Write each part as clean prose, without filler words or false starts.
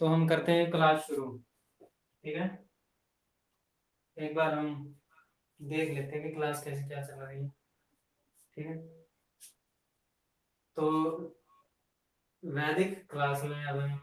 तो हम करते हैं क्लास शुरू। ठीक है। एक बार हम देख लेते हैं कि क्लास कैसे क्या चल रही है। ठीक है। तो वैदिक क्लास में अब हम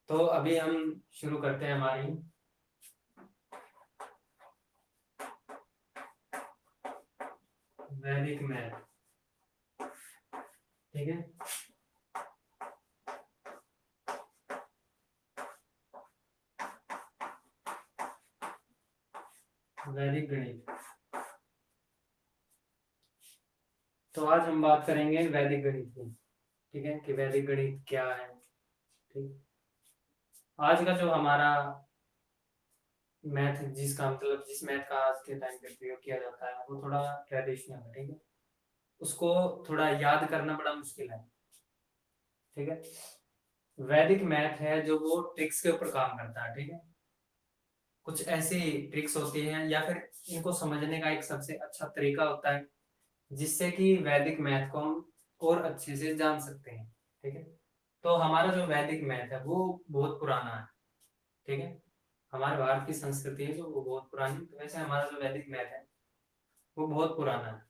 तो अभी हम शुरू करते हैं हमारी वैदिक मैथ। ठीक है। वैदिक गणित। तो आज हम बात करेंगे वैदिक गणित की। ठीक है कि वैदिक गणित क्या है। ठीक। आज का जो हमारा मैथ जिसका मतलब जिस मैथ का आज के टाइम पे प्रयोग किया जाता है वो थोड़ा ट्रेडिशनल है। ठीक है। उसको थोड़ा याद करना बड़ा मुश्किल है। ठीक है। वैदिक मैथ है जो वो ट्रिक्स के ऊपर काम करता है। ठीक है। कुछ ऐसी ट्रिक्स होती हैं या फिर इनको समझने का एक सबसे अच्छा तरीका होता है जिससे कि वैदिक मैथ को हम और अच्छे से जान सकते हैं। ठीक है। तो हमारा जो वैदिक मैथ है वो बहुत पुराना है। ठीक है। हमारे भारत की संस्कृति है जो वो बहुत पुरानी, तो वैसे हमारा जो वैदिक मैथ है वो बहुत पुराना है।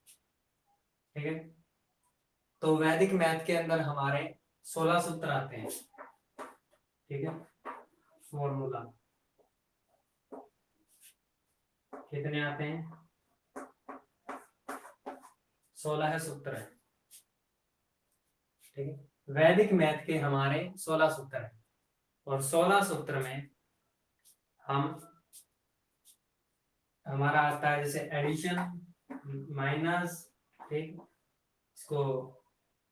ठीक है। तो वैदिक मैथ के अंदर हमारे 16 सूत्र आते हैं। ठीक है। फॉर्मूला कितने आते हैं? 16 सूत्र है। ठीक है। वैदिक मैथ के हमारे 16 सूत्र है और 16 सूत्र में हम हमारा आता है जैसे एडिशन, माइनस, ठीक, इसको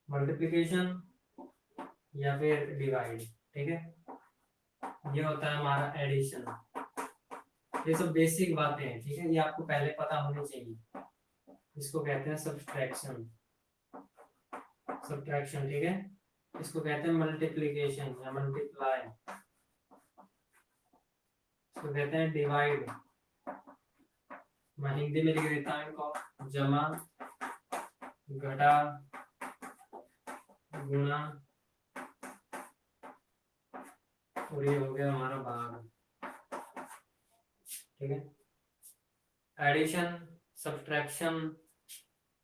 मल्टीप्लिकेशन या फिर डिवाइड। ठीक है। ये होता है हमारा एडिशन। ये सब बेसिक बातें हैं। ठीक है। ये आपको पहले पता होनी चाहिए। इसको कहते हैं सब्ट्रैक्शन। सब्ट्रैक्शन। ठीक है। इसको कहते हैं मल्टीप्लिकेशन या मल्टीप्लाई। इसको कहते हैं डिवाइड। मैं हिंदी में लिख देता हूँ इनको, जमा, घटा, गुणा, और ये हो गया हमारा भाग। ठीक है। Addition, subtraction,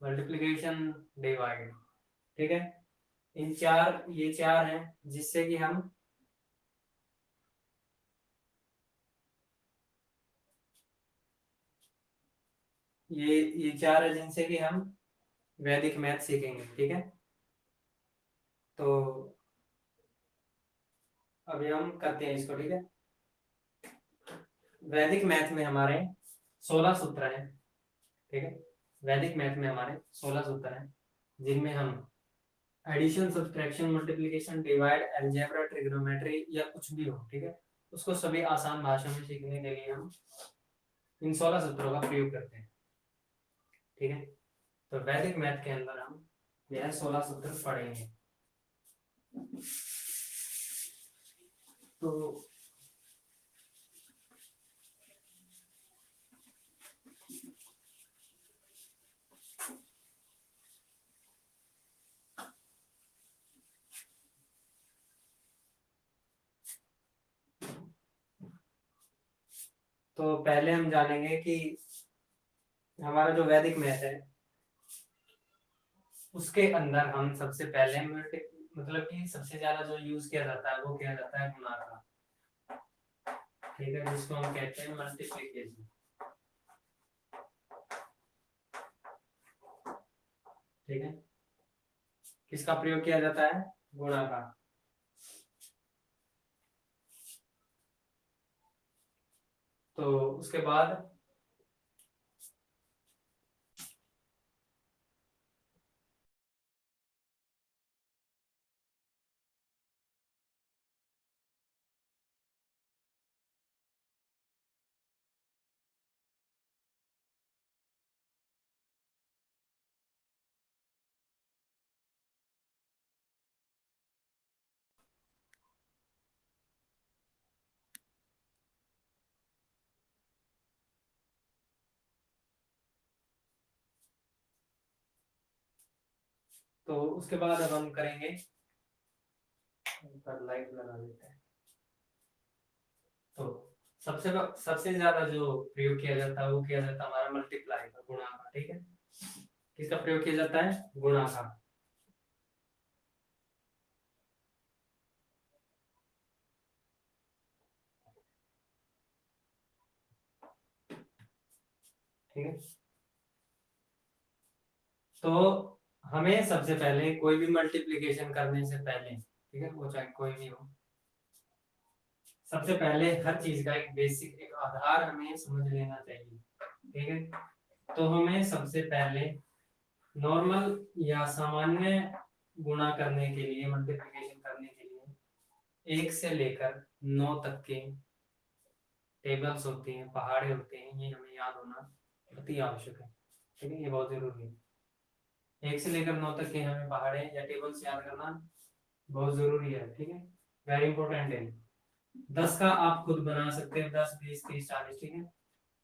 multiplication, divide. ठीक है। इन चार, ये चार हैं जिससे कि हम ये चार है जिनसे कि हम वैदिक मैथ सीखेंगे। ठीक है। तो अभी हम करते हैं इसको। ठीक है। वैदिक मैथ में हमारे 16 सूत्र हैं। ठीक है। वैदिक मैथ में हमारे 16 सूत्र हैं जिनमें हम addition, subtraction, multiplication, divide, algebra, trigonometry या कुछ भी हो, ठीक है, उसको सभी आसान भाषा में सीखने के लिए हम इन 16 सूत्रों का प्रयोग करते हैं। ठीक है। तो वैदिक मैथ के अंदर हम यह 16 सूत्र पढ़ेंगे। तो पहले हम जानेंगे कि हमारा जो वैदिक मैथ है उसके अंदर हम सबसे पहले मतलब कि सबसे ज्यादा जो यूज किया जाता है वो किया जाता है गुणा का। ठीक है। जिसको हम कहते हैं मल्टीप्लिकेशन। ठीक है। किसका प्रयोग किया जाता है? गुणा का। तो उसके बाद तो उसके बाद अब हम करेंगे, पर लाइट लगा देते हैं। तो सबसे सबसे ज्यादा जो प्रयोग किया जाता है वो किया जाता है हमारा मल्टीप्लाई का, गुणा का। ठीक है, किसका प्रयोग किया जाता है? गुणा का। ठीक है, तो हमें सबसे पहले कोई भी मल्टीप्लिकेशन करने से पहले, ठीक है, वो चाहे कोई भी हो, सबसे पहले हर चीज का एक बेसिक, एक आधार हमें समझ लेना चाहिए। ठीक है, तो हमें सबसे पहले नॉर्मल या सामान्य गुणा करने के लिए, मल्टीप्लिकेशन करने के लिए 1 से लेकर 9 तक के टेबल्स होते हैं, पहाड़े होते हैं, ये हमें याद होना अति आवश्यक है। ठीक है, ये बहुत जरूरी है। 1 से लेकर 9 तक के हमें पहाड़े या टेबल्स याद करना बहुत जरूरी है। ठीक है, वेरी इंपॉर्टेंट है। 10 का आप खुद बना सकते हो, 10, 20, 30, 40। ठीक है,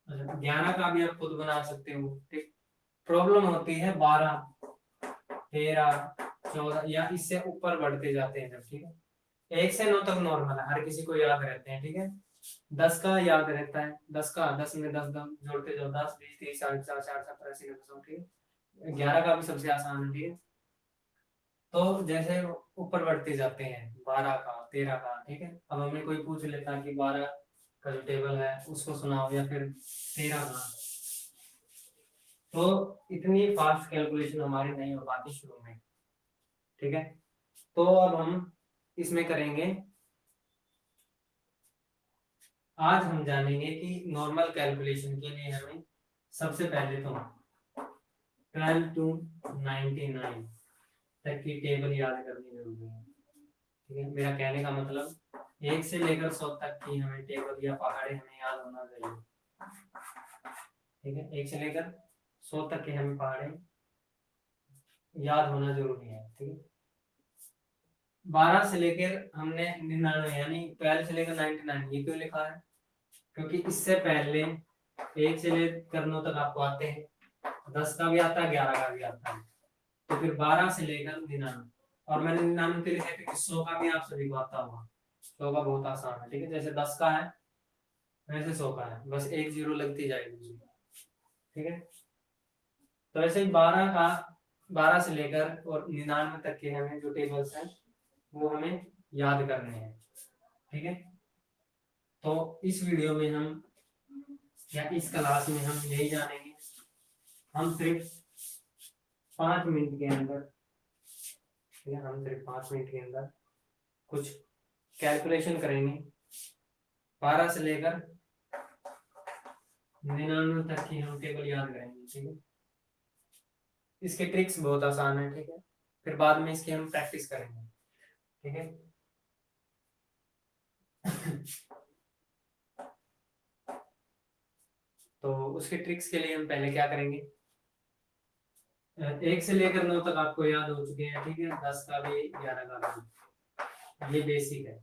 अच्छा 11 का भी आप खुद बना सकते हो। ठीक, प्रॉब्लम होती है 12, 13, 14 या इससे ऊपर बढ़ते जाते हैं जब। ठीक है, 1 से 9 तक नॉर्मल है, हर किसी को याद रहते हैं। ठीक है, 10 का याद रहता है, 10 का, 10 में 10 जोड़ते जाओ, 10, 20, 30, 40, 50, 60, 70, 80, 90, 100। ठीक है, 11 का भी सबसे आसान है। ठीक है, तो जैसे ऊपर बढ़ते जाते हैं, 12 का, 13 का। ठीक है, अब हमें कोई पूछ लेता है कि 12 का जो टेबल है उसको सुनाओ, या फिर 13 का, तो इतनी फास्ट कैलकुलेशन हमारी नहीं हो पाती शुरू में। ठीक है, तो अब हम इसमें करेंगे, आज हम जानेंगे कि नॉर्मल कैलकुलेशन के लिए हमें सबसे पहले तो 12 to 99 तक की टेबल याद करनी जरूरी है। ठीक है, मेरा कहने का मतलब 1 से लेकर 100 तक की हमें टेबल या पहाड़े हमें याद होना चाहिए। ठीक है, 1 से लेकर 100 तक के हमें पहाड़े याद होना जरूरी है। ठीक है, 12 से लेकर हमने 99 यानी 12 से लेकर 99 ये क्यों लिखा है? क्योंकि इससे पहले 1 से लेकर 9 तक आपको आते हैं, 10 का भी आता है, 11 का भी आता है, तो फिर 12 से लेकर 99। और मैंने 99 के लिए है क्योंकि 100 का भी आप सभी को आता होगा। 100 का बहुत आसान है। ठीक है, जैसे 10 का है वैसे 100 का है, बस एक जीरो लगती जाएगी। ठीक है, तो ऐसे ही 12 का, 12 से लेकर और 99 तक के हमें जो टेबल्स हैं वो हमें याद करने हैं। ठीक है, तो इस वीडियो में हम, या इस क्लास में हम यही जानेंगे। हम सिर्फ 5 मिनट के अंदर, ठीक है, हम सिर्फ 5 मिनट के अंदर कुछ कैलकुलेशन करेंगे, 12 से लेकर 99 तक की हम टेबल याद करेंगे। ठीक है, इसके ट्रिक्स बहुत आसान है। ठीक है, फिर बाद में इसकी हम प्रैक्टिस करेंगे। ठीक है, तो उसके ट्रिक्स के लिए हम पहले क्या करेंगे, 1 से लेकर 9 तक आपको याद हो चुके हैं। ठीक है, 10 का भी, 11 का भी, ये बेसिक है।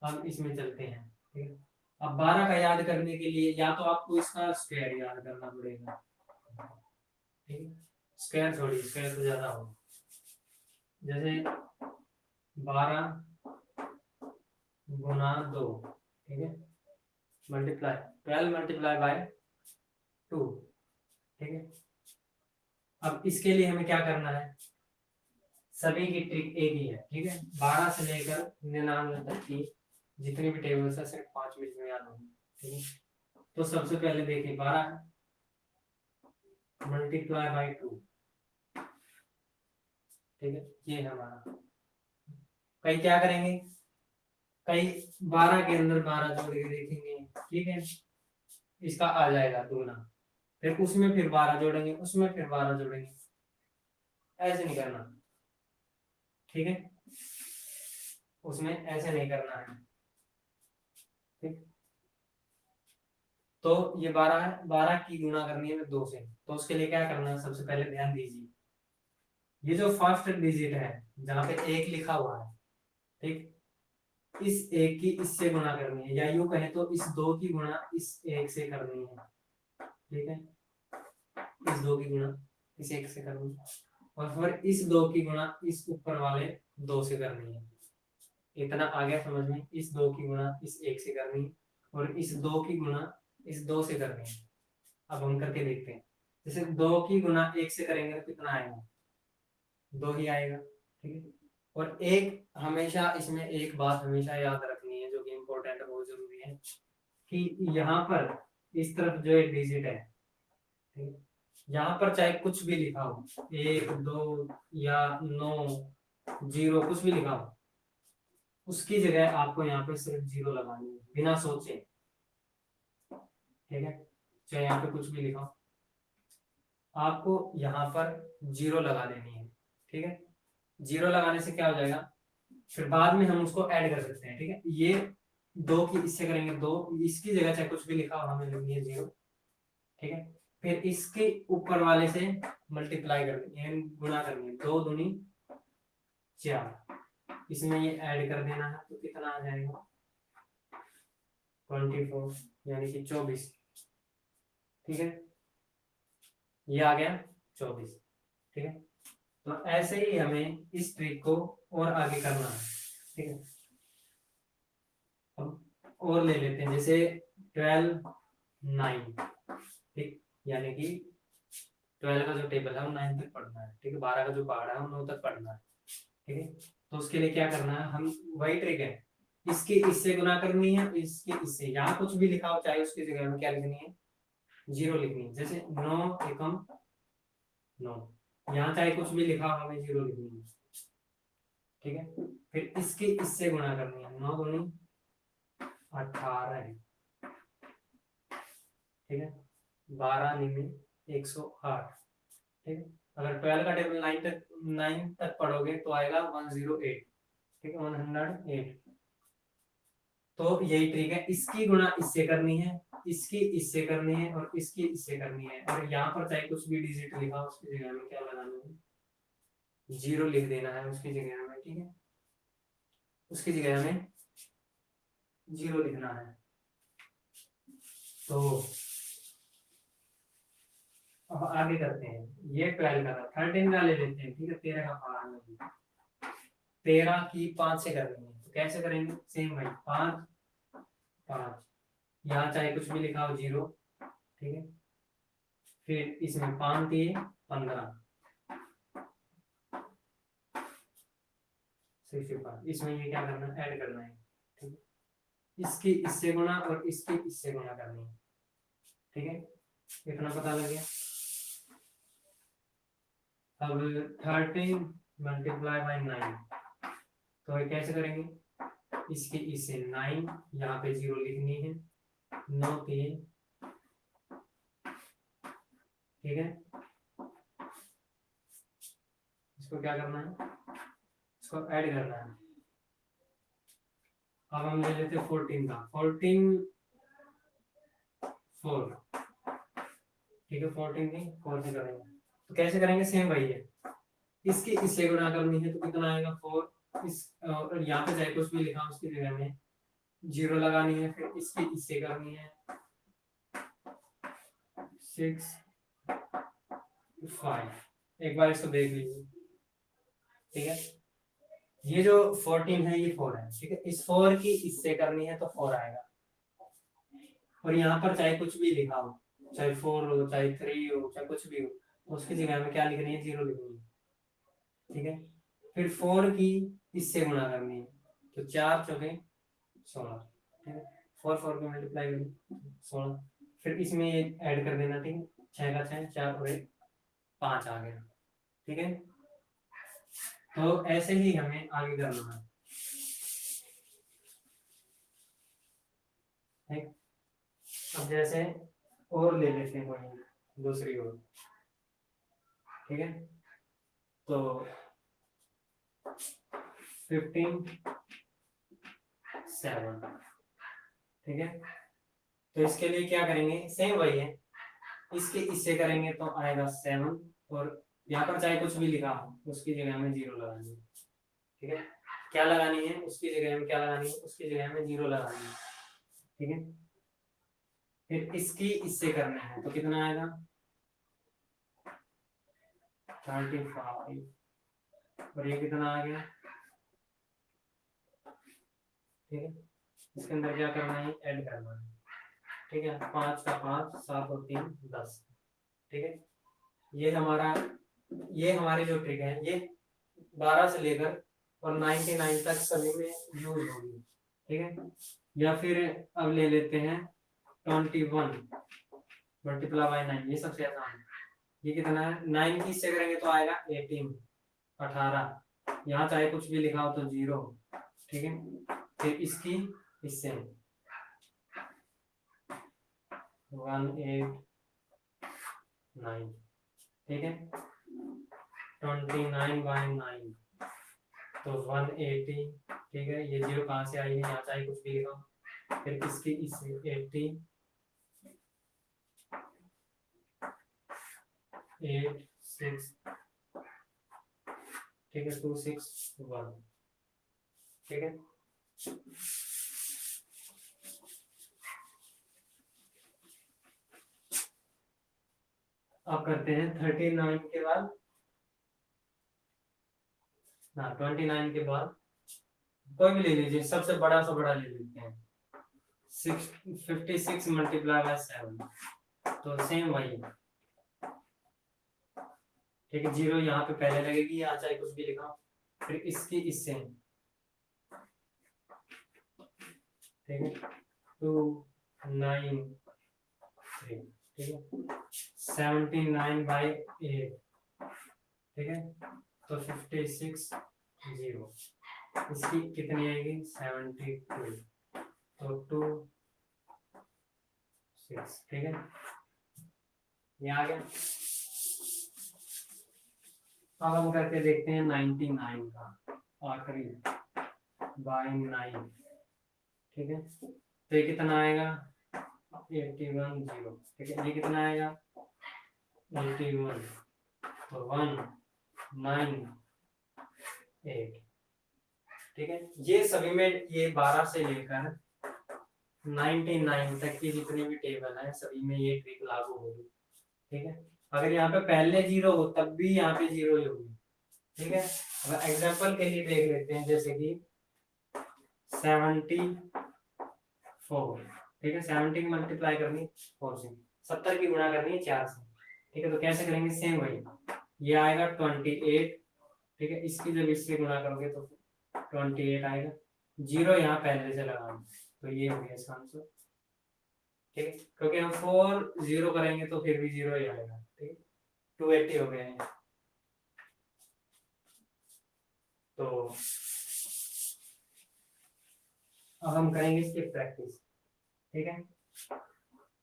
अब इसमें चलते हैं। ठीक है, अब 12 का याद करने के लिए या तो आपको इसका स्क्वायर याद करना पड़ेगा। ठीक है, स्क्वायर छोड़िए, स्क्वायर तो ज्यादा हो, जैसे 12 गुना 2। ठीक है, मल्टीप्लाई 12 मल्टीप्लाई बाय 2। ठीक है, अब इसके लिए हमें क्या करना है, सभी की ट्रिक एक ही है। ठीक है, 12 से लेकर 99 तक की जितनी भी टेबल्स है सिर्फ 5 मिनट में याद होंगी। ठीक है, तो सबसे पहले देखिए 12 मल्टीप्लाई बाय 2। ठीक है, ये है हमारा। कई क्या करेंगे, कई 12 के अंदर 12 जोड़ के देखेंगे। ठीक है, इसका आ जाएगा दूना, फिर उसमें फिर 12 जोड़ेंगे, उसमें फिर 12 जोड़ेंगे, ऐसे नहीं करना। ठीक है, उसमें ऐसे नहीं करना है। ठीक, तो ये 12 है, 12 की गुणा करनी है 2 से, तो उसके लिए क्या करना है, सबसे पहले ध्यान दीजिए, ये जो फर्स्ट डिजिट है जहां पे 1 लिखा हुआ है, ठीक, इस 1 की इससे गुणा करनी है, या यूं कहें तो इस 2 की गुणा इस 1 से करनी है। ठीक है, इस 2 की गुणा इस 1 से करनी है, और फिर इस 2 की गुणा इस ऊपर वाले 2 से करनी है। इतना आ गया समझ में? इस 2 की गुणा इस 1 से करनी है, और इस 2 की गुणा इस 2 से करनी है। अब हम करके देखते हैं। जैसे 2 की गुणा 1 से करेंगे तो कितना आएगा? 2 ही आएगा, ठीक है। और एक हमेशा इसमें एक बात हमेशा याद रखनी है जो कि इम्पोर्टेंट है, बहुत जरूरी है, कि यहाँ पर इस तरफ जो एक डिजिट है, ठीक है, यहाँ पर चाहे कुछ भी लिखा हो, 1 2 या 9 0 कुछ भी लिखा हो, उसकी जगह आपको यहाँ पे सिर्फ 0 लगानी है बिना सोचे, ठीक है। चाहे यहाँ पे कुछ भी लिखा हो, आपको यहाँ पर 0 लगा देनी है, ठीक है। 0 लगाने से क्या हो जाएगा, फिर बाद में हम उसको ऐड कर सकते हैं, ठीक है। ये 2 की इससे करेंगे 2, इसकी जगह चाहे कुछ भी लिखा हो हमें लगनी है 0, ठीक है। फिर इसके ऊपर वाले से मल्टीप्लाई कर देंगे, गुणा करनी है, 2 दूनी 4, इसमें ये ऐड कर देना है तो कितना आ जाएगा 24 यानी कि 24, ठीक है। ये आ गया 24, ठीक है। तो ऐसे ही हमें इस ट्रिक को और आगे करना है, ठीक है। अब और ले लेते हैं, जैसे 12 9, ठीक, यानी कि 12 का जो टेबल है वो 9 तक पढ़ना है, ठीक है। 12 का जो पहाड़ है वो 9 तक पढ़ना है, ठीक है। तो उसके लिए क्या करना है, हम वही ट्रिक है, इसकी इससे गुना करनी है, इसकी इससे, यहाँ कुछ भी लिखा हो चाहे उसकी जगह में क्या लिखनी है 0 लिखनी है। जैसे 9 एकम 9, यहाँ चाहे कुछ भी लिखा हो हमें 0 लिखनी है, ठीक है। फिर इसकी इससे गुणा करनी है, 9 दूनी 18 है, ठीक है। 12 निमे 108, ठीक है। अगर 12 का टेबल 9 तक पढ़ोगे तो आएगा 108, ठीक है, 108। तो यही ट्रिक है, इसकी गुणा इससे करनी है, इसकी इससे करनी है, और इसकी इससे करनी है, और यहाँ पर चाहे कुछ भी डिजिट लिखा हो उसकी जगह में क्या लगाना है 0 लिख देना है उसकी जगह में, ठीक है। उसकी जगह में 0 लिखना है। तो अब आगे करते हैं, ये 12 का था, 13 का ले लेते हैं, ठीक है। 13 का पारा नहीं, 13 की 5 से करनी है, तो कैसे करेंगे, सेम भाई 5 5, यहाँ चाहे कुछ भी लिखा हो 0, ठीक है। फिर इसमें 5 दिए 15, 65, इसमें ये क्या करना है ऐड करना है, ठीक है। इसकी इससे गुणा और इसकी इससे गुणा करनी है, ठीक है। इतना पता लग गया। अब 13 मल्टीप्लाई बाई 9, तो ये कैसे करेंगे, इसके इससे 9, यहाँ पे 0 लिखनी है, 9 3, ठीक है। इसको क्या करना है, इसको ऐड करना है। अब हम ले लेते हैं 14 का, 14 4, ठीक है। 14 की 4 से करेंगे, तो कैसे करेंगे, सेम वही है, इसकी इससे गुणा करनी है तो कितना आएगा 4, इस और यहाँ पे चाहे कुछ भी लिखा उसकी जगह में 0 लगानी है, फिर इसकी इससे करनी है 6 5। एक बार इसको देख लीजिए, ठीक है। ये जो 14 है ये 4 है, ठीक है। इस 4 की इससे करनी है तो 4 आएगा, और यहाँ पर चाहे कुछ भी लिखा हो, चाहे 4 हो चाहे 3 हो चाहे कुछ भी हो, तो उसकी जगह में क्या लिखनी है 0 लिखनी है, ठीक है। फिर 4 की इससे गुणा करनी है, तो 4 चौके 16, ठीक है। 4 4 को मल्टीप्लाई करें 16, फिर इसमें ऐड कर देना, ठीक है। 6 का 6, 4 और 1 5 आ गया, ठीक है। तो ऐसे ही हमें आगे करना है, ठीक। अब जैसे और ले लेते हैं कोई दूसरी ओर, ठीक है। तो 15 7, ठीक है। तो इसके लिए क्या करेंगे, सेम वही है, इसके इससे करेंगे तो आएगा 7, और यहाँ पर चाहे कुछ भी लिखा हो उसकी जगह में 0 लगानी है, ठीक है। क्या लगानी है उसकी जगह में, क्या लगानी है उसकी जगह में 0 लगानी है, ठीक है। फिर इसकी इससे करना है तो कितना आएगा 35 और ये कितना आ गया, ठीक है। इसके अंदर क्या करना है, ऐड करना है, ठीक है। 5 का 5, 7 और 3 10, ठीक है। ये हमारी जो ट्रिक है ये 12 से लेकर और 99 तक सभी में यूज होगी, ठीक है। या फिर अब ले लेते हैं 21 मल्टीप्लाई बाय 9, ये सबसे आसान है। ये कितना है, 9 की इससे करेंगे तो आएगा 18, यहाँ चाहे कुछ भी लिखा हो तो 0, ठीक है। फिर इसकी इससे 189, ठीक है। 29/9 तो 180, ठीक है। ये 0 कहाँ से आई है, यहाँ चाहे कुछ भी लिखा। फिर इसकी इससे 80, 8 6, ठीक है, 2 6 1, ठीक है। अब करते हैं 39 के बाद, ना 29 के बाद कोई भी ले लीजिए, सबसे बड़ा से बड़ा ले लेते हैं। 56 मल्टीप्लाई बाय 7, तो सेम वही, ठीक है। 0 यहाँ पे पहले लगेगी, यहाँ चाहे कुछ भी लिखा। फिर इसकी इससे, ठीक है, 2 9 3, ठीक है। 79/8, ठीक है। तो 56 0, इसकी कितनी आएगी 72, तो 2 6, ठीक है। ये आ गया। अब हम करके देखते हैं 99 का आखिरी बाय 9, ठीक है। तो ये कितना आएगा 81 0, ठीक है। ये कितना आएगा 81, तो 1 9 8, ठीक है। ये सभी में ये 12 से लेकर 99 तक की जितनी भी टेबल है सभी में ये ट्रिक लागू होगी, ठीक है। अगर यहाँ पे पहले 0 हो तब भी यहाँ पे 0 ही होगी, ठीक है। अगर एग्जांपल के लिए देख लेते हैं, जैसे कि 74, ठीक है। 70 की मल्टीप्लाई करनी है 4 से, 70 की गुणा करनी है 4 से, ठीक है। तो कैसे करेंगे, सेम वही, ये आएगा 28, ठीक है। इसकी जब इससे गुणा करोगे तो 28 आएगा, 0 यहाँ पहले से लगाना, तो ये हो गया इसका आंसर, ठीक है। क्योंकि हम 4 0 करेंगे तो फिर भी 0 ही आएगा, ठीक है। 280 हो गए हैं। तो अब हम करेंगे इसकी प्रैक्टिस, ठीक है।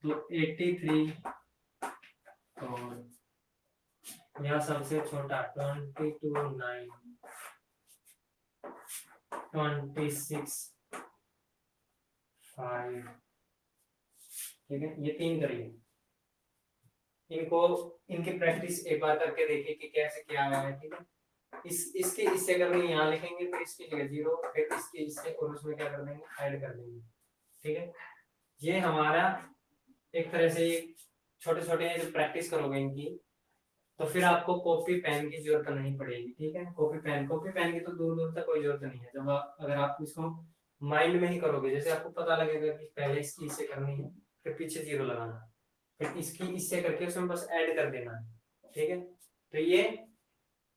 तो 83 और यहाँ सबसे छोटा 22 9, 26 5, ठीक है। ये 3 करिए, इनको इनकी प्रैक्टिस एक बार करके देखिए कि कैसे क्या आया है, ठीक है। इसके इससे करनी यहाँ लिखेंगे, फिर इसकी जगह 0, फिर इसके इससे और उसमें क्या कर देंगे, ऐड कर देंगे, ठीक है। ये हमारा एक तरह से छोटे छोटे जो प्रैक्टिस करोगे इनकी, तो फिर आपको कॉपी पेन की जरूरत नहीं पड़ेगी, ठीक है। कॉपी पेन की तो दूर दूर तक कोई जरूरत नहीं है। जब अगर आप इसको माइंड में ही करोगे, जैसे आपको पता लगेगा कि पहले इसकी इससे करनी है, फिर पीछे 0 लगाना, फिर इसकी इससे करके उसमें बस ऐड कर देना है, ठीक है। तो ये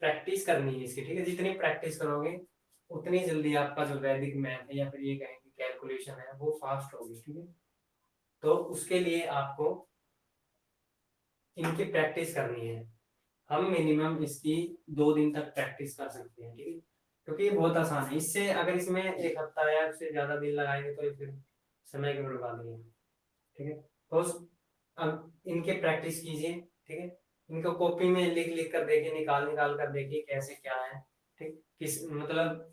प्रैक्टिस करनी है इसकी, ठीक है। जितनी प्रैक्टिस करोगे उतनी जल्दी आपका जो वैदिक मैथ है या फिर ये कहेंगे कैलकुलेशन है वो फास्ट होगी, ठीक है। तो उसके लिए आपको इनकी प्रैक्टिस करनी है। हम मिनिमम इसकी 2 दिन तक प्रैक्टिस कर सकते हैं, ठीक है। क्योंकि ये बहुत आसान है। इससे अगर इसमें एक हफ्ता या उससे ज्यादा दिन लगाएंगे तो ये फिर समय की बर्बादी है, ठीक है। तो अब इनके प्रैक्टिस कीजिए, ठीक है। इनको कॉपी में लिख लिख कर देखिए, निकाल निकाल कर देखिए कैसे क्या है, ठीक। किस मतलब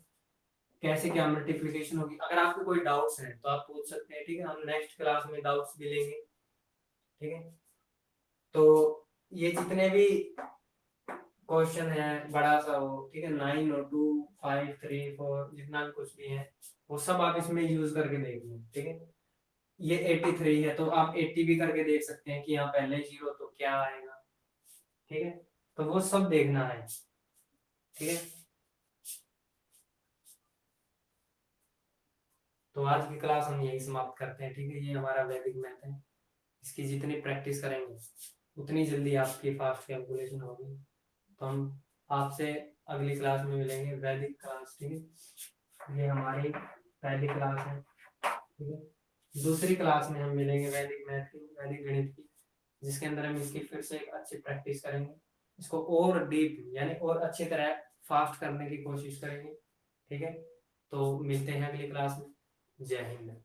कैसे क्या मल्टीप्लिकेशन होगी। अगर आपको कोई डाउट्स है तो आप पूछ सकते हैं, ठीक है। हम नेक्स्ट क्लास में डाउट्स भी लेंगे, ठीक है। तो ये जितने भी क्वेश्चन है बड़ा सा हो, ठीक है, 9 और 2 5 3 4 जितना भी कुछ भी है वो सब आप इसमें यूज करके देखिए, ठीक है। ये 83 है तो आप 80 भी करके देख सकते हैं कि यहाँ पहले 0 तो क्या आएगा, ठीक है। तो वो सब देखना है, ठीक है। तो आज की क्लास हम यही समाप्त करते हैं, ठीक है। ये हमारा वैदिक मैथ है, इसकी जितनी प्रैक्टिस करेंगे उतनी जल्दी आपकी फास्ट कैलकुलेशन होगी। तो हम आपसे अगली क्लास में मिलेंगे, वैदिक क्लास, ठीक है। ये हमारी पहली क्लास है, ठीक है। दूसरी क्लास में हम मिलेंगे वैदिक मैथ की, वैदिक गणित की, जिसके अंदर हम इसकी फिर से एक अच्छी प्रैक्टिस करेंगे, इसको और डीप यानी और अच्छी तरह फास्ट करने की कोशिश करेंगे, ठीक है। तो मिलते हैं अगली क्लास में। जय हिंद।